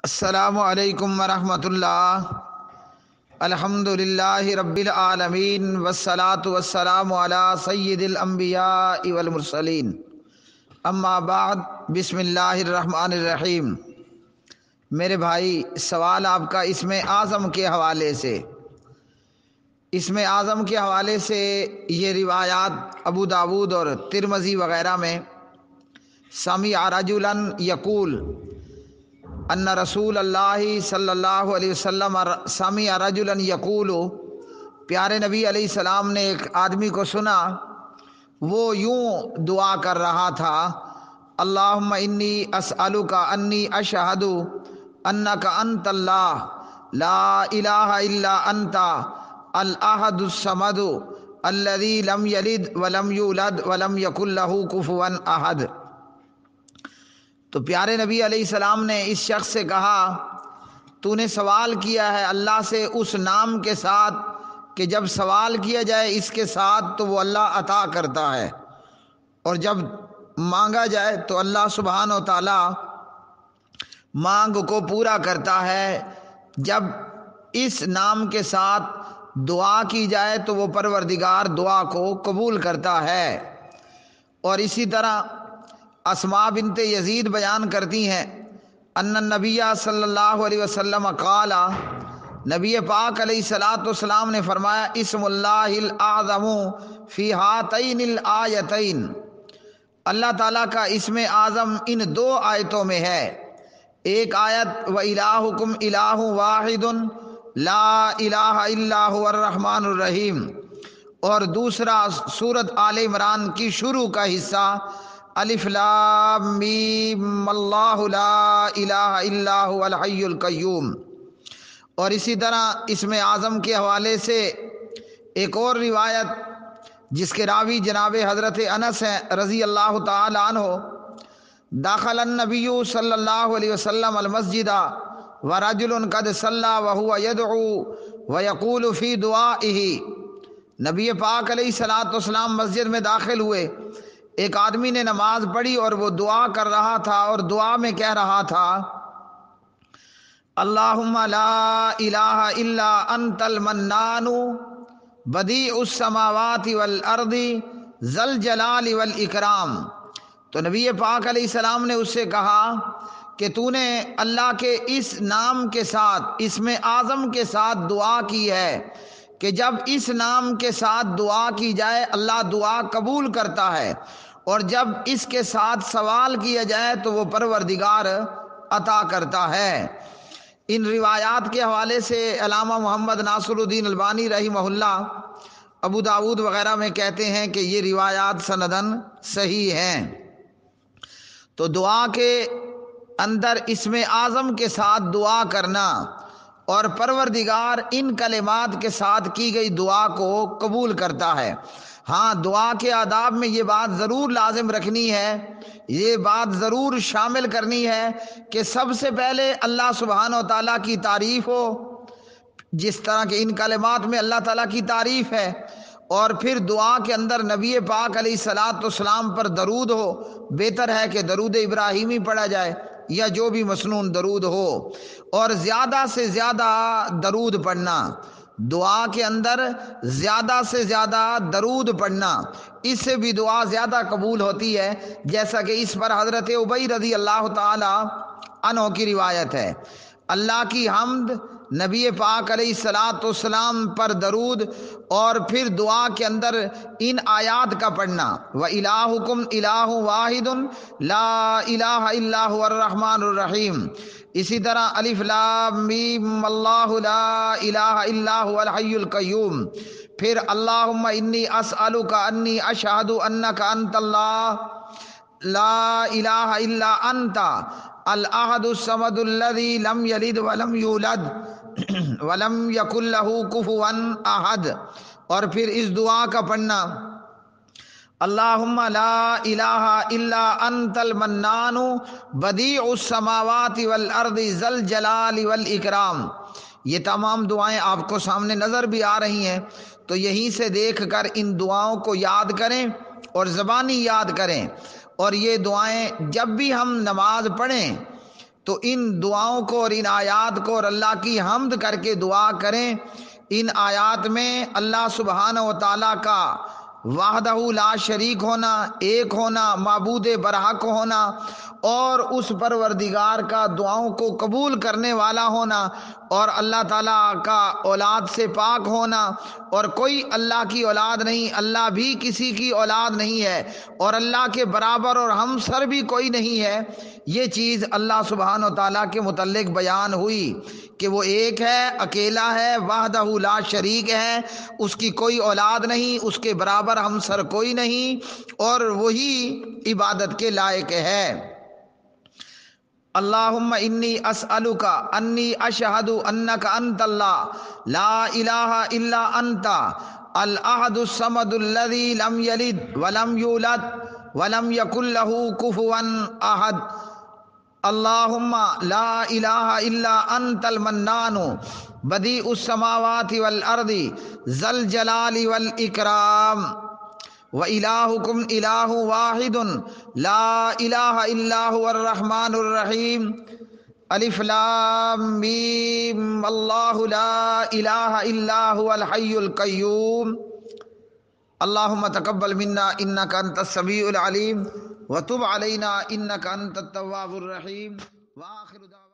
السلام علیکم ورحمۃ اللہ۔ الحمد للہ رب العالمین والصلاة والسلام علی سید الانبیاء والمرسلین، اما بعد، بسم اللہ الرحمن الرحیم۔ میرے بھائی، سوال آپ کا اسم اعظم کے حوالے سے یہ روایات ابو داود اور ترمذی وغیرہ میں سمع رجلا یقول ان رسول اللہ صلی اللہ علیہ وسلم سمع رجلا یقول، پیارے نبی علیہ السلام نے ایک آدمی کو سنا، وہ یوں دعا کر رہا تھا، اللہم انی اسألک انی اشہد انک انت اللہ لا الہ الا انت الاحد الصمد الذی لم یلد ولم یولد ولم یکن لہ کفوا احد۔ تو پیارے نبی علیہ السلام نے اس شخص سے کہا، تو نے سوال کیا ہے اللہ سے اس نام کے ساتھ کہ جب سوال کیا جائے اس کے ساتھ تو وہ اللہ عطا کرتا ہے، اور جب مانگا جائے تو اللہ سبحانہ و تعالی مانگ کو پورا کرتا ہے۔ جب اس نام کے ساتھ دعا کی جائے تو وہ پروردگار دعا کو قبول کرتا ہے۔ اور اسی طرح اسماء بنت یزید بیان کرتی ہیں، ان النبی صلی اللہ علیہ وسلم قال، نبی پاک علیہ الصلاۃ والسلام نے فرمایا، اسم اللہ الاعظم فی ہاتین الآیتین، اللہ تعالیٰ کا اسم اعظم ان دو آیتوں میں ہے۔ ایک آیت وَإِلَٰهُكُمْ إِلَٰهٌ وَاحِدٌ لا الہ الا هو الرحمن الرحیم، اور دوسرا سورۃ آل عمران کی شروع کا حصہ الف لام میم اللہ لا الہ الا هو الحی القیوم۔ اور اسی طرح اسم اعظم کے حوالے سے ایک اور روایت جس کے راوی جناب حضرت انس ہیں رضی اللہ تعالی عنہ، داخل النبی صلی اللہ علیہ وسلم المسجد ورجل قد صلی وهو يدعو ويقول في دعائه، نبی پاک علیہ الصلاۃ والسلام مسجد میں داخل ہوئے، ایک آدمی نے نماز پڑھی اور وہ دعا کر رہا تھا، اور دعا میں کہہ رہا تھا، اللہم لا الہ الا انت المنان بدیع السماوات والارض ذی الجلال والاکرام۔ تو نبی پاک علیہ السلام نے اس سے کہا کہ تو نے اللہ کے اس نام کے ساتھ، اسم اعظم کے ساتھ دعا کی ہے کہ جب اس نام کے ساتھ دعا کی جائے اللہ دعا قبول کرتا ہے، اور جب اس کے ساتھ سوال کیا جائے تو وہ پروردگار عطا کرتا ہے۔ ان روایات کے حوالے سے علامہ محمد ناصر الدین البانی رحمہ اللہ ابو داود وغیرہ میں کہتے ہیں کہ یہ روایات سندن صحیح ہیں۔ تو دعا کے اندر اسم اعظم کے ساتھ دعا کرنا، اور پروردگار ان کلمات کے ساتھ کی گئی دعا کو قبول کرتا ہے۔ ہاں، دعا کے آداب میں یہ بات ضرور لازم رکھنی ہے، یہ بات ضرور شامل کرنی ہے کہ سب سے پہلے اللہ سبحانہ و تعالیٰ کی تعریف ہو، جس طرح کہ ان کلمات میں اللہ تعالیٰ کی تعریف ہے، اور پھر دعا کے اندر نبی پاک علیہ الصلاۃ والسلام پر درود ہو۔ بہتر ہے کہ درود ابراہیمی پڑھا جائے یا جو بھی مسنون درود ہو، اور زیادہ سے زیادہ درود پڑھنا، دعا کے اندر زیادہ سے زیادہ درود پڑھنا، اس سے بھی دعا زیادہ قبول ہوتی ہے، جیسا کہ اس پر حضرت ابی رضی اللہ تعالی عنہ کی روایت ہے۔ اللہ کی حمد، نبی پاک علیہ الصلاۃ والسلام پر درود، اور پھر دعا کے اندر ان آیات کا پڑھنا، وَإِلَٰهُكُمْ إِلَٰهٌ وَاحِدٌ لَا الہ الا هو الرحمن الرحیم۔ اسی طرح الف لام میم اللہ لا الہ الا هو الحی القیوم۔ پھر اللہم انی اسألک انی اشہد انک انت اللہ لا الہ الا انت الاحد الصمد الذی لم یلد ولم یولد ولم یکن لہ کفوا احد۔ اور پھر اس دعا کا پڑھنا، اللہم لا الہ الا انت المنان بدیع السماوات والارض ذی الجلال والاکرام۔ یہ تمام دعائیں آپ کو سامنے نظر بھی آ رہی ہیں، تو یہیں سے دیکھ کر ان دعاؤں کو یاد کریں اور زبانی یاد کریں، اور یہ دعائیں جب بھی ہم نماز پڑھیں تو ان دعاؤں کو اور ان آیات کو اور اللہ کی حمد کر کے دعا کریں۔ ان آیات میں اللہ سبحانہ و تعالیٰ کا وحدہ لا شریک ہونا، ایک ہونا، معبود برحق ہونا، اور اس پروردگار کا دعاؤں کو قبول کرنے والا ہونا، اور اللہ تعالیٰ کا اولاد سے پاک ہونا، اور کوئی اللہ کی اولاد نہیں، اللہ بھی کسی کی اولاد نہیں ہے، اور اللہ کے برابر اور ہمسر بھی کوئی نہیں ہے۔ یہ چیز اللہ سبحانہ و تعالیٰ کے متعلق بیان ہوئی کہ وہ ایک ہے، اکیلا ہے، وحدہ لا شریک ہے، اس کی کوئی اولاد نہیں، اس کے برابر ہمسر کوئی نہیں، اور وہی عبادت کے لائق ہے۔ اللہم انی اسألک انی اشہد انک انت اللہ لا الہ الا انت الاحد الصمد الذی لم یلد ولم یولد ولم یکن لہ کفوا احد۔ اللہم لا الہ الا انت المنان بدیع السماوات والارض ذی الجلال والاکرام وَإِلَٰهُكُمْ إِلَٰهٌ وَاحِدٌ لَا إِلَٰهَ إِلَّا هُوَ الرَّحْمَٰنُ الرَّحِيمُ الف لام میم اللہ لا الہ الا هو الحی القیوم۔ اللہم تقبل منا انک انت السمیع العلیم وتب علینا انک انت التواب الرحیم۔ وآخر دعوانا